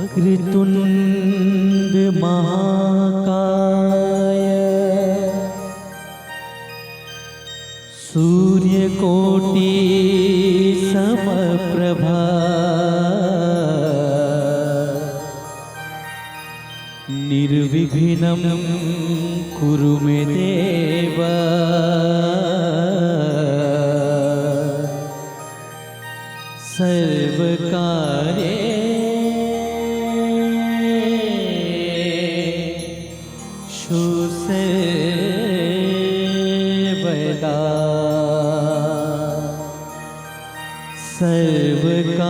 वक्रतुंड महाकाय सूर्यकोटि समप्रभा निर्विघ्नं कुरु मे देव सर्वकार्येषु सर्वदा सर्वकार्येषु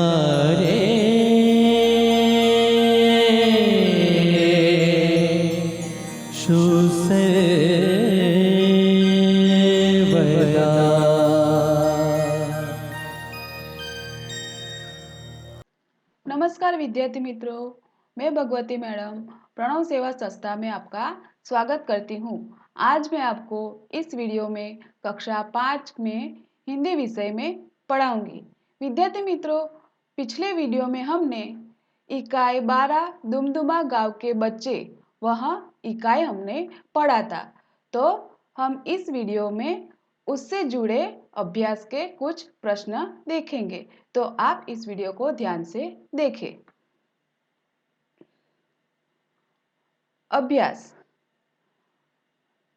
सर्वदा। नमस्कार विद्यार्थी मित्रों, मैं भगवती मैडम प्रणव सेवा संस्था में आपका स्वागत करती हूँ। आज मैं आपको इस वीडियो में कक्षा 5 में हिंदी विषय में पढ़ाऊंगी। विद्यार्थी मित्रों, पिछले वीडियो में हमने इकाई 12 दुमदुमा गांव के बच्चे वह इकाई हमने पढ़ा था। तो हम इस वीडियो में उससे जुड़े अभ्यास के कुछ प्रश्न देखेंगे। तो आप इस वीडियो को ध्यान से देखें। अभ्यास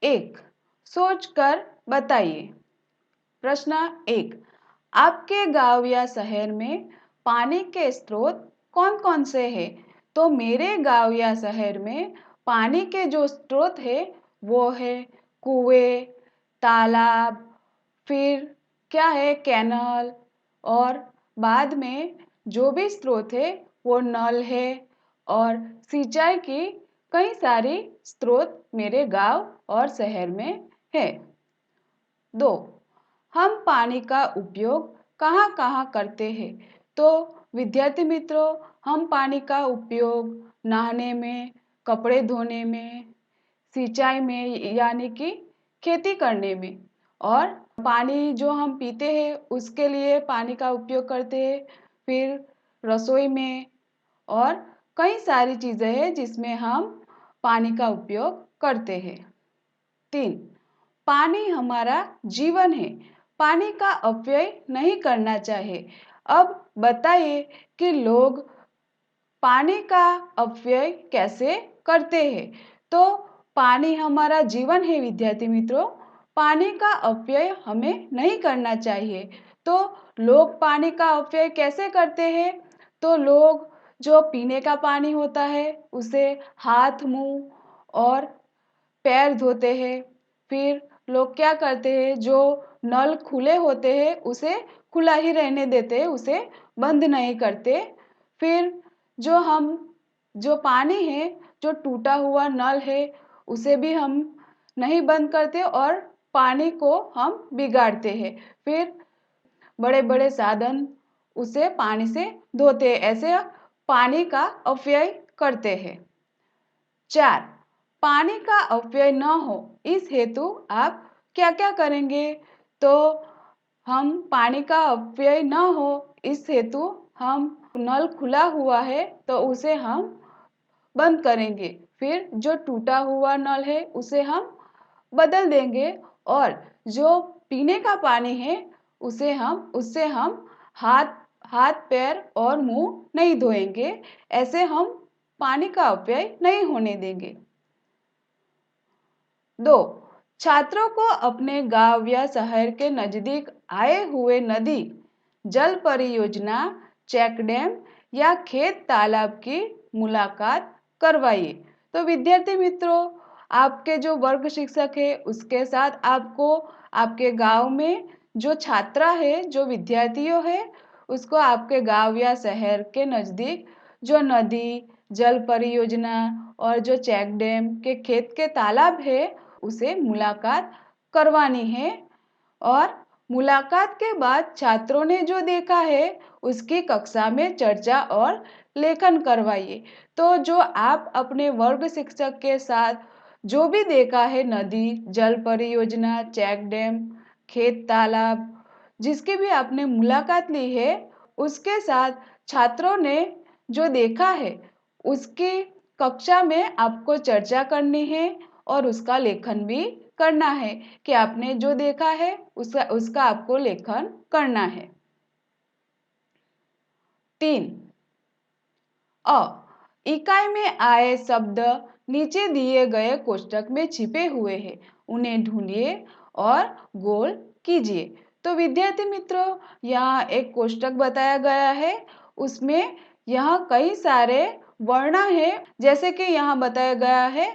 1, सोचकर बताइए। प्रश्न 1, आपके गांव या शहर में पानी के स्रोत कौन कौन से हैं? तो मेरे गांव या शहर में पानी के जो स्रोत है वो है कुएं, तालाब, फिर क्या है कैनल, और बाद में जो भी स्रोत है वो नल है, और सिंचाई की कई सारी स्रोत मेरे गांव और शहर में है। 2, हम पानी का उपयोग कहाँ कहाँ करते हैं? तो विद्यार्थी मित्रों, हम पानी का उपयोग नहाने में, कपड़े धोने में, सिंचाई में यानी कि खेती करने में, और पानी जो हम पीते हैं उसके लिए पानी का उपयोग करते हैं, फिर रसोई में, और कई सारी चीज़ें हैं जिसमें हम पानी का उपयोग करते हैं। 3, पानी हमारा जीवन है, पानी का अपव्यय नहीं करना चाहिए। अब बताइए कि लोग पानी का अपव्यय कैसे करते हैं? तो पानी हमारा जीवन है विद्यार्थी मित्रों, पानी का अपव्यय हमें नहीं करना चाहिए। तो लोग पानी का अपव्यय कैसे करते हैं? तो लोग जो पीने का पानी होता है उसे हाथ, मुंह और पैर धोते हैं। फिर लोग क्या करते हैं, जो नल खुले होते हैं उसे खुला ही रहने देते हैं, उसे बंद नहीं करते। फिर जो पानी है, जो टूटा हुआ नल है उसे भी हम नहीं बंद करते और पानी को हम बिगाड़ते हैं। फिर बड़े बड़े साधन उसे पानी से धोते हैं। ऐसे पानी का अपव्यय करते हैं। 4, पानी का अपव्यय न हो इस हेतु आप क्या क्या करेंगे? तो हम पानी का अपव्यय न हो इस हेतु हम नल खुला हुआ है तो उसे हम बंद करेंगे। फिर जो टूटा हुआ नल है उसे हम बदल देंगे, और जो पीने का पानी है उससे हम हाथ हाथ पैर और मुंह नहीं धोएंगे। ऐसे हम पानी का अपव्यय नहीं होने देंगे। 2, छात्रों को अपने गांव या शहर के नजदीक आए हुए नदी, जल परियोजना, चेक डैम या खेत तालाब की मुलाकात करवाइए। तो विद्यार्थी मित्रों, आपके जो वर्ग शिक्षक है उसके साथ आपको आपके गांव में जो छात्रा है, जो विद्यार्थियों है, उसको आपके गांव या शहर के नजदीक जो नदी, जल परियोजना और जो चेक डैम के खेत के तालाब है उसे मुलाकात करवानी है। और मुलाकात के बाद छात्रों ने जो देखा है उसकी कक्षा में चर्चा और लेखन करवाइए। तो जो आप अपने वर्ग शिक्षक के साथ जो भी देखा है, नदी, जल परियोजना, चेक डैम, खेत, तालाब, जिसकी भी आपने मुलाकात ली है, उसके साथ छात्रों ने जो देखा है उसकी कक्षा में आपको चर्चा करनी है और उसका लेखन भी करना है कि आपने जो देखा है उसका उसका आपको लेखन करना है। 3 अ इकाई में आए शब्द नीचे दिए गए कोष्ठक में छिपे हुए हैं, उन्हें ढूंढिए और गोल कीजिए। तो विद्यार्थी मित्रों, यहाँ एक कोष्ठक बताया गया है, उसमें यहाँ कई सारे वर्ण है, जैसे कि यहाँ बताया गया है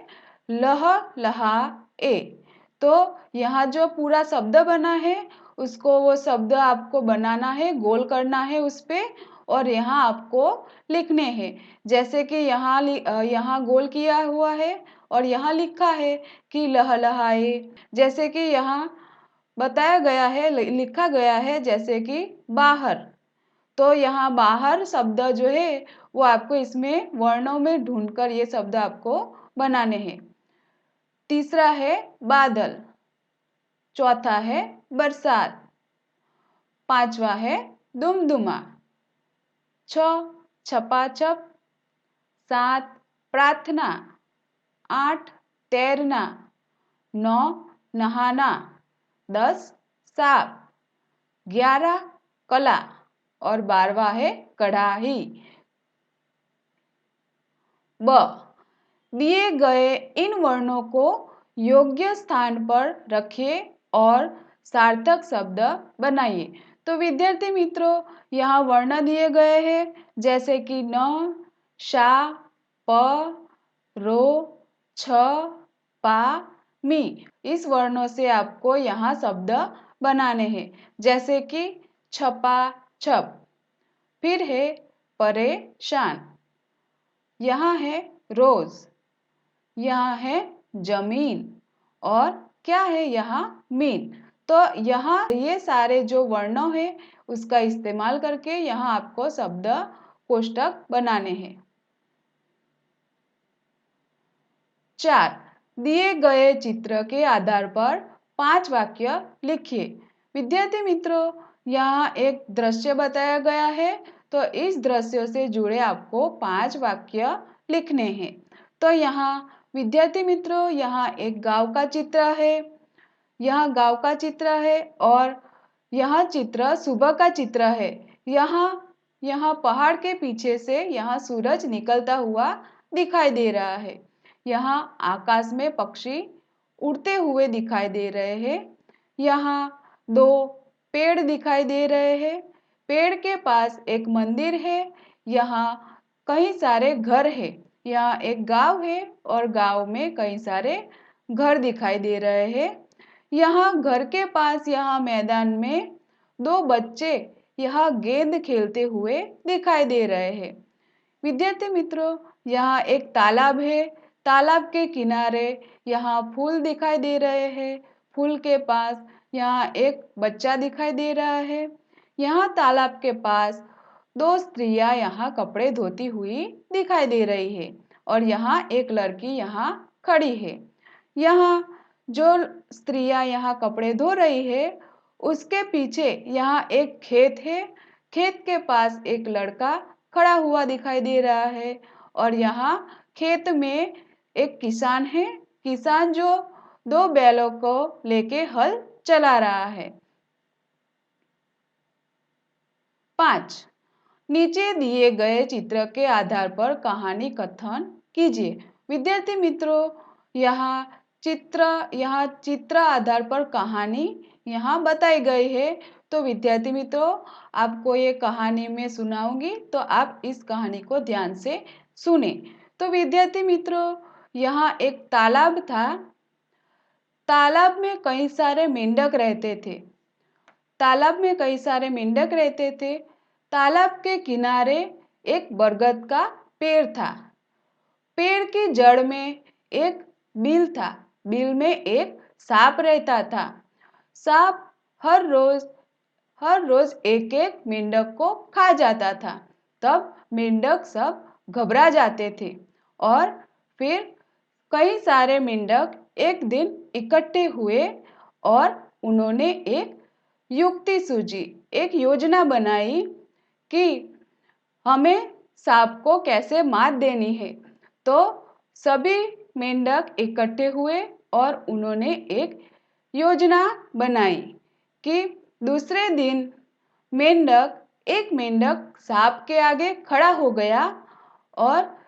लह, लहा, ए। तो यहाँ जो पूरा शब्द बना है उसको वो शब्द आपको बनाना है, गोल करना है उस पे, और यहाँ आपको लिखने हैं। जैसे कि यहाँ गोल किया हुआ है और यहाँ लिखा है कि लहलहाए। जैसे कि यहाँ बताया गया है, लिखा गया है जैसे कि बाहर। तो यहाँ बाहर शब्द जो है वो आपको इसमें वर्णों में ढूंढकर ये शब्द आपको बनाने हैं। तीसरा है बादल, चौथा है बरसात, पांचवा है दुमदुमा, 6 छपाछप, 7 प्रार्थना, 8 तैरना, 9 नहाना, 10 सांप, 11 कला और 12वां है कढ़ाई। ब दिए गए इन वर्णों को योग्य स्थान पर रखिए और सार्थक शब्द बनाइए। तो विद्यार्थी मित्रों, यहाँ वर्ण दिए गए हैं जैसे कि न, शा, प, रो, छ, पा, मी। इस वर्णों से आपको यहाँ शब्द बनाने हैं, जैसे कि छपा छप। फिर है परेशान, यहाँ है रोज, यहाँ है जमीन, और क्या है यहाँ मीन। तो यहाँ ये सारे जो वर्णों हैं उसका इस्तेमाल करके यहाँ आपको शब्द कोष्ठक बनाने हैं। 4 दिए गए चित्र के आधार पर 5 वाक्य लिखिए। विद्यार्थी मित्रों, यहाँ एक दृश्य बताया गया है, तो इस दृश्य से जुड़े आपको 5 वाक्य लिखने हैं। तो यहाँ विद्यार्थी मित्रों, यहाँ एक गांव का चित्र है, यहाँ गांव का चित्र है, और यह चित्र सुबह का चित्र है। यहाँ यहाँ पहाड़ के पीछे से यहाँ सूरज निकलता हुआ दिखाई दे रहा है। यहाँ आकाश में पक्षी उड़ते हुए दिखाई दे रहे हैं। यहाँ 2 पेड़ दिखाई दे रहे हैं। पेड़ के पास एक मंदिर है। यहाँ कई सारे घर हैं। यहाँ एक गांव है और गांव में कई सारे घर दिखाई दे रहे हैं। यहाँ घर के पास यहाँ मैदान में 2 बच्चे यहाँ गेंद खेलते हुए दिखाई दे रहे हैं। विद्यार्थी मित्रों, यहाँ एक तालाब है। तालाब के किनारे यहाँ फूल दिखाई दे रहे हैं। फूल के पास यहाँ एक बच्चा दिखाई दे रहा है। यहाँ तालाब के पास 2 स्त्रियां यहाँ कपड़े धोती हुई दिखाई दे रही है, और यहाँ एक लड़की यहाँ खड़ी है। यहाँ जो स्त्रियां यहाँ कपड़े धो रही है उसके पीछे यहाँ एक खेत है। खेत के पास एक लड़का खड़ा हुआ दिखाई दे रहा है, और यहाँ खेत में एक किसान है। किसान जो 2 बैलों को लेके हल चला रहा है। 5 नीचे दिए गए चित्र के आधार पर कहानी कथन कीजिए। विद्यार्थी मित्रों, यहाँ चित्र आधार पर कहानी यहाँ बताई गई है। तो विद्यार्थी मित्रों, आपको ये कहानी मैं सुनाऊंगी, तो आप इस कहानी को ध्यान से सुने। तो विद्यार्थी मित्रों, यहाँ एक तालाब था। तालाब में कई सारे मेंढक रहते थे। तालाब में कई सारे मेंढक रहते थे। तालाब के किनारे एक बरगद का पेड़ था। पेड़ की जड़ में एक बिल था। बिल में एक सांप रहता था। सांप हर रोज एक एक मेंढक को खा जाता था। तब मेंढक सब घबरा जाते थे, और फिर कई सारे मेंढक एक दिन इकट्ठे हुए और उन्होंने एक युक्ति सूझी, एक योजना बनाई कि हमें सांप को कैसे मात देनी है। तो सभी मेंढक इकट्ठे हुए और उन्होंने एक योजना बनाई कि दूसरे दिन एक मेंढक सांप के आगे खड़ा हो गया और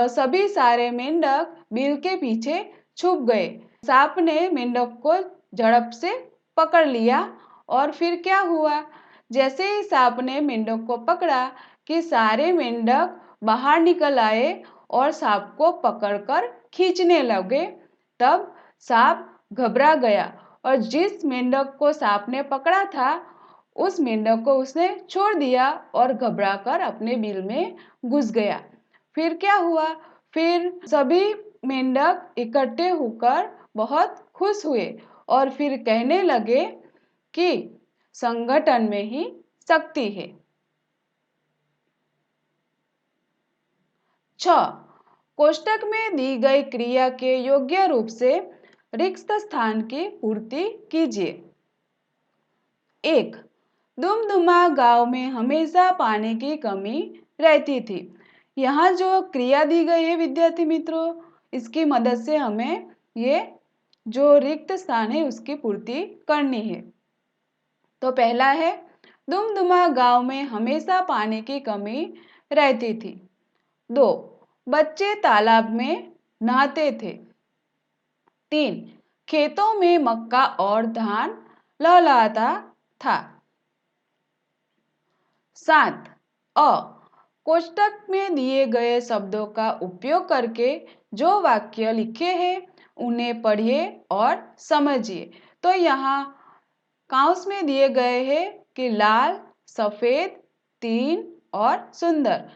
सभी सारे मेंढक बिल के पीछे छुप गए। सांप ने मेंढक को झड़प से पकड़ लिया और फिर क्या हुआ, जैसे ही सांप ने मेंढक को पकड़ा कि सारे मेंढक बाहर निकल आए और सांप को पकड़कर खींचने लगे। तब सांप घबरा गया और जिस मेंढक को सांप ने पकड़ा था उस मेंढक को उसने छोड़ दिया और घबराकर अपने बिल में घुस गया। फिर क्या हुआ, फिर सभी मेंढक इकट्ठे होकर बहुत खुश हुए और फिर कहने लगे कि संगठन में ही शक्ति है। 6. कोष्ठक में दी गई क्रिया के योग्य रूप से रिक्त स्थान की पूर्ति कीजिए। 1. दुमदुमा गांव में हमेशा पानी की कमी रहती थी। यहाँ जो क्रिया दी गई है विद्यार्थी मित्रों, इसकी मदद से हमें ये जो रिक्त स्थान है उसकी पूर्ति करनी है। तो पहला है, दुमदुमा गांव में हमेशा पानी की कमी रहती थी। 2. बच्चे तालाब में नहाते थे। 3. खेतों में मक्का और धान लहलहाता था। 7. अ. कोष्ठक में दिए गए शब्दों का उपयोग करके जो वाक्य लिखे हैं उन्हें पढ़िए और समझिए। तो यहाँ काउंस में दिए गए हैं कि लाल, सफेद, तीन और सुंदर।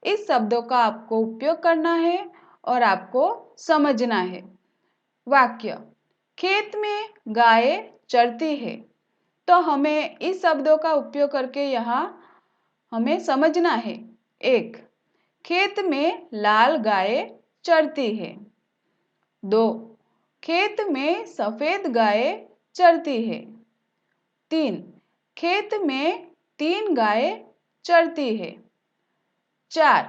इस शब्दों का आपको उपयोग करना है और आपको समझना है। वाक्य, खेत में गाय चरती है। तो हमें इस शब्दों का उपयोग करके यहाँ हमें समझना है। 1. खेत में लाल गाय चरती है। 2. खेत में सफेद गाय चरती है। 3. खेत में 3 गाय चरती है। 4.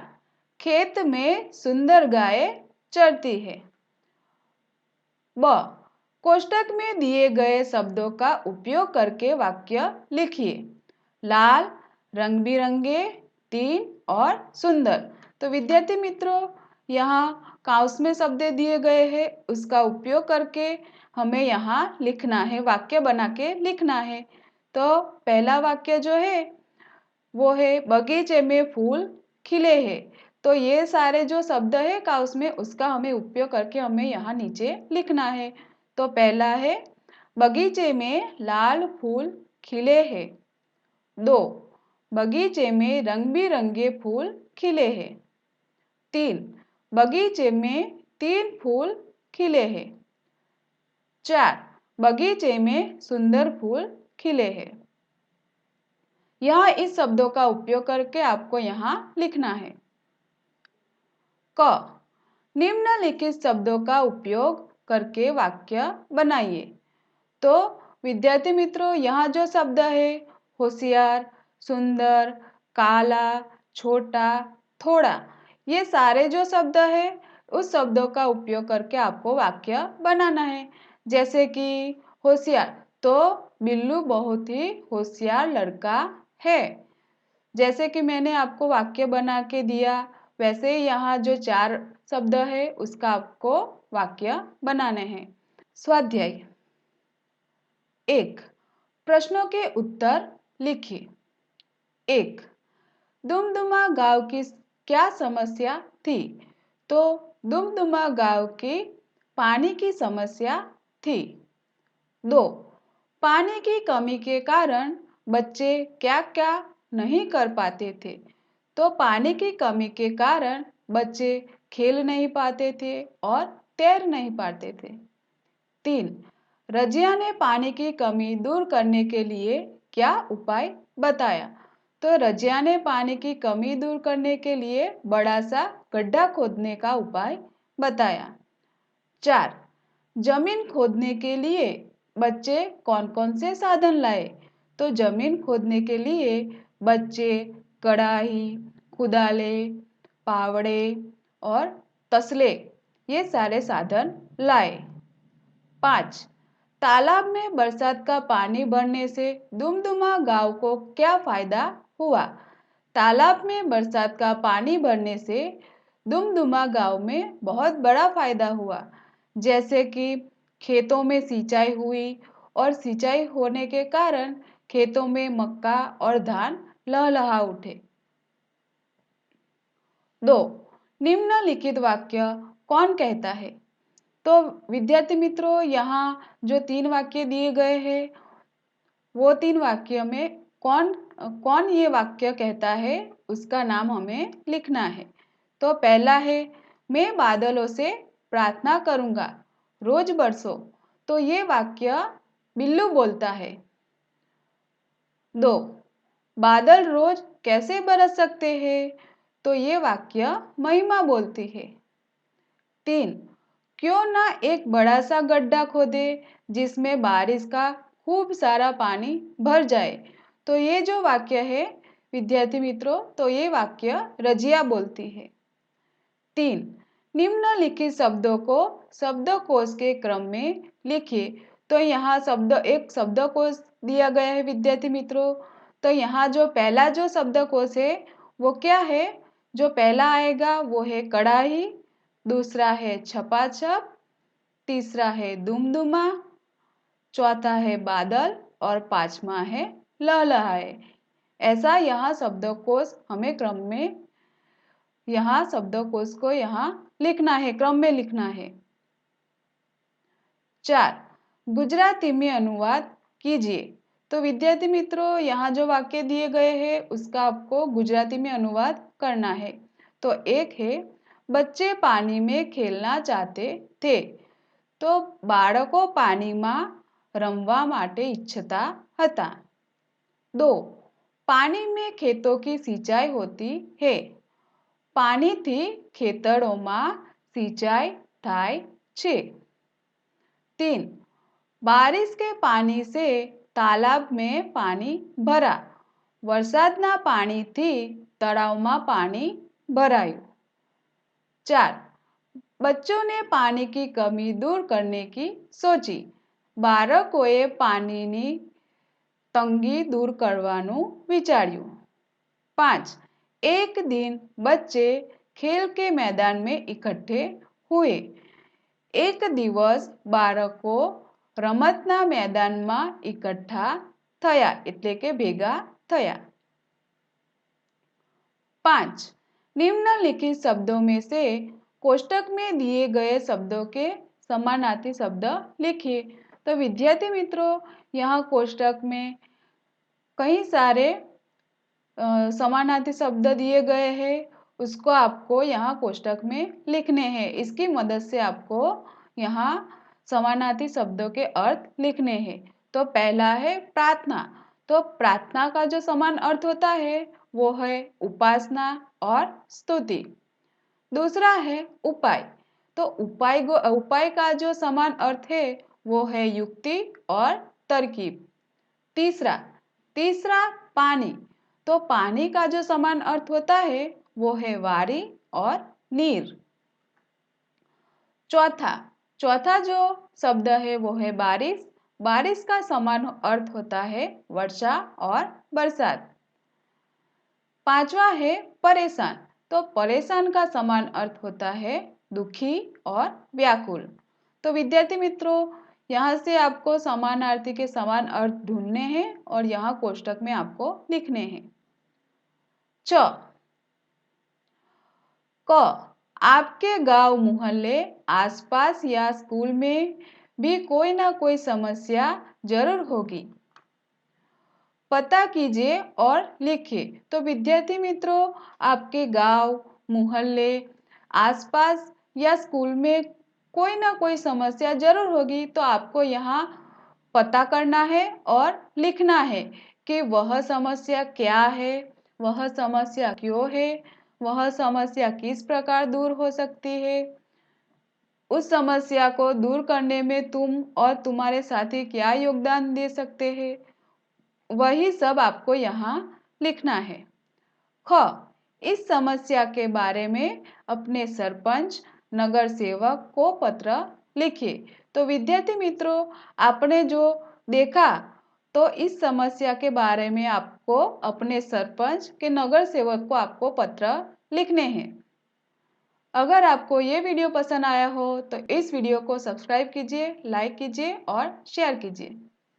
खेत में सुंदर गाय चरती है। ब. कोष्ठक में दिए गए शब्दों का उपयोग करके वाक्य लिखिए। लाल, रंग बिरंगे, 3 और सुंदर। तो विद्यार्थी मित्रों, यहाँ काउंस में शब्द दिए गए हैं, उसका उपयोग करके हमें यहाँ लिखना है, वाक्य बना के लिखना है। तो पहला वाक्य जो है वो है, बगीचे में फूल खिले हैं। तो ये सारे जो शब्द है काउंस में, उसका हमें उपयोग करके हमें यहाँ नीचे लिखना है। तो पहला है, बगीचे में लाल फूल खिले हैं। 2. बगीचे में रंग बिरंगे फूल खिले हैं। 3. बगीचे में 3 फूल खिले हैं। 4. बगीचे में सुंदर फूल खिले हैं। यहाँ इस शब्दों का उपयोग करके आपको यहाँ लिखना है। क. निम्नलिखित शब्दों का उपयोग करके वाक्य बनाइए। तो विद्यार्थी मित्रों, यहाँ जो शब्द है होशियार, सुंदर, काला, छोटा, थोड़ा, ये सारे जो शब्द है उस शब्दों का उपयोग करके आपको वाक्य बनाना है। जैसे कि होशियार, तो बिल्लू बहुत ही होशियार लड़का है। जैसे कि मैंने आपको वाक्य बना के दिया, वैसे ही यहाँ जो 4 शब्द है उसका आपको वाक्य बनाने हैं। स्वाध्याय 1. प्रश्नों के उत्तर लिखिए। 1. दुमदुमा गांव की क्या समस्या थी? तो दुमदुमा गांव की पानी की समस्या थी। 2. पानी की कमी के कारण बच्चे क्या क्या नहीं कर पाते थे? तो पानी की कमी के कारण बच्चे खेल नहीं पाते थे और तैर नहीं पाते थे। 3. रजिया ने पानी की कमी दूर करने के लिए क्या उपाय बताया? तो रजिया ने पानी की कमी दूर करने के लिए बड़ा सा गड्ढा खोदने का उपाय बताया। 4. जमीन खोदने के लिए बच्चे कौन कौन से साधन लाए? तो जमीन खोदने के लिए बच्चे कड़ाही, कुदाले, फावड़े और तसले ये सारे साधन लाए। 5. तालाब में बरसात का पानी भरने से दुमदुमा गांव को क्या फायदा हुआ? तालाब में बरसात का पानी भरने से दुमदुमा गांव में बहुत बड़ा फायदा हुआ, जैसे कि खेतों में सिंचाई हुई और सिंचाई होने के कारण खेतों में मक्का और धान लहलहा उठे। 2. निम्नलिखित वाक्य कौन कहता है? तो विद्यार्थी मित्रों, यहाँ जो 3 वाक्य दिए गए हैं वो 3 वाक्य में कौन कौन ये वाक्य कहता है उसका नाम हमें लिखना है। तो पहला है, मैं बादलों से प्रार्थना करूंगा रोज बरसो। तो ये वाक्य बिल्लू बोलता है। 2. बादल रोज कैसे बरस सकते हैं? तो ये वाक्य महिमा बोलती है। 3. क्यों ना एक बड़ा सा गड्ढा खोदे जिसमें बारिश का खूब सारा पानी भर जाए। तो ये जो वाक्य है विद्यार्थी मित्रों, तो ये वाक्य रजिया बोलती है। 3. निम्नलिखित शब्दों को शब्दकोश के क्रम में लिखिए। तो यहाँ एक शब्दकोश दिया गया है विद्यार्थी मित्रों। तो यहाँ जो पहला जो शब्दकोश है वो क्या है? जो पहला आएगा वो है कड़ाही, दूसरा है छपाछप, तीसरा है दुमदुमा, चौथा है बादल और पांचवा है लहलहाए। ऐसा यहाँ शब्दकोश हमें क्रम में यहाँ शब्दकोश को यहाँ लिखना है, क्रम में लिखना है। 4. गुजराती में अनुवाद कीजिए। तो विद्यार्थी मित्रों, यहाँ जो वाक्य दिए गए हैं उसका आपको गुजराती में अनुवाद करना है। तो एक है, बच्चे पानी में खेलना चाहते थे। तो બાળકો પાણીમાં રમવા માટે ઈચ્છતા હતા। 2. पानी में खेतों की सिंचाई होती है। પાણીથી ખેતરોમાં સિંચાઈ થાય છે। 3. बारिश के पानी से तालाब में पानी भरा। વરસાદના પાણીથી તળાવમાં પાણી ભરાયું। 4. बच्चों ने पानी की कमी दूर करने की सोची। બાળકોએ પાણીની તંગી दूर કરવાનું વિચાર્યું। 5. एक दिन बच्चे खेल के मैदान में इकट्ठे हुए। एक दिवस બાળકો રમતના मैदाનમાં इकट्ठा થયા એટલે કે ભેગા થયા। 5. निम्नलिखित शब्दों में से कोष्टक में दिए गए शब्दों के समानार्थी शब्द लिखिए। तो विद्यार्थी मित्रों, यहाँ कोष्टक में कई सारे समानार्थी शब्द दिए गए हैं, उसको आपको यहाँ कोष्टक में लिखने हैं। इसकी मदद से आपको यहाँ समानार्थी शब्दों के अर्थ लिखने हैं। तो पहला है प्रार्थना। तो प्रार्थना का जो समान अर्थ होता है वो है उपासना और स्तुति। दूसरा है उपाय। तो उपाय का जो समान अर्थ है वो है युक्ति और तरकीब। तीसरा पानी। तो पानी का जो समान अर्थ होता है वो है वारी और नीर। चौथा जो शब्द है वो है बारिश। बारिश का समान अर्थ होता है वर्षा और बरसात। पांचवा है परेशान। तो परेशान का समान अर्थ होता है दुखी और व्याकुल। तो विद्यार्थी मित्रों, यहाँ से आपको समानार्थी के समान अर्थ ढूंढने हैं और यहाँ कोष्टक में आपको लिखने हैं। क. आपके गांव मोहल्ले आसपास या स्कूल में भी कोई ना कोई समस्या जरूर होगी। पता कीजिए और लिखिए। तो विद्यार्थी मित्रों, आपके गांव मोहल्ले आसपास या स्कूल में कोई ना कोई समस्या जरूर होगी। तो आपको यहाँ पता करना है और लिखना है कि वह समस्या क्या है, वह समस्या क्यों है, वह समस्या किस प्रकार दूर हो सकती है। उस समस्या को दूर करने में तुम और तुम्हारे साथी क्या योगदान दे सकते हैं, वही सब आपको यहाँ लिखना है। ख, इस समस्या के बारे में अपने सरपंच, नगर सेवक को पत्र लिखिए। तो विद्यार्थी मित्रों, आपने जो देखा, तो इस समस्या के बारे में आपको अपने सरपंच के नगर सेवक को आपको पत्र लिखने हैं। अगर आपको ये वीडियो पसंद आया हो तो इस वीडियो को सब्सक्राइब कीजिए, लाइक कीजिए और शेयर कीजिए।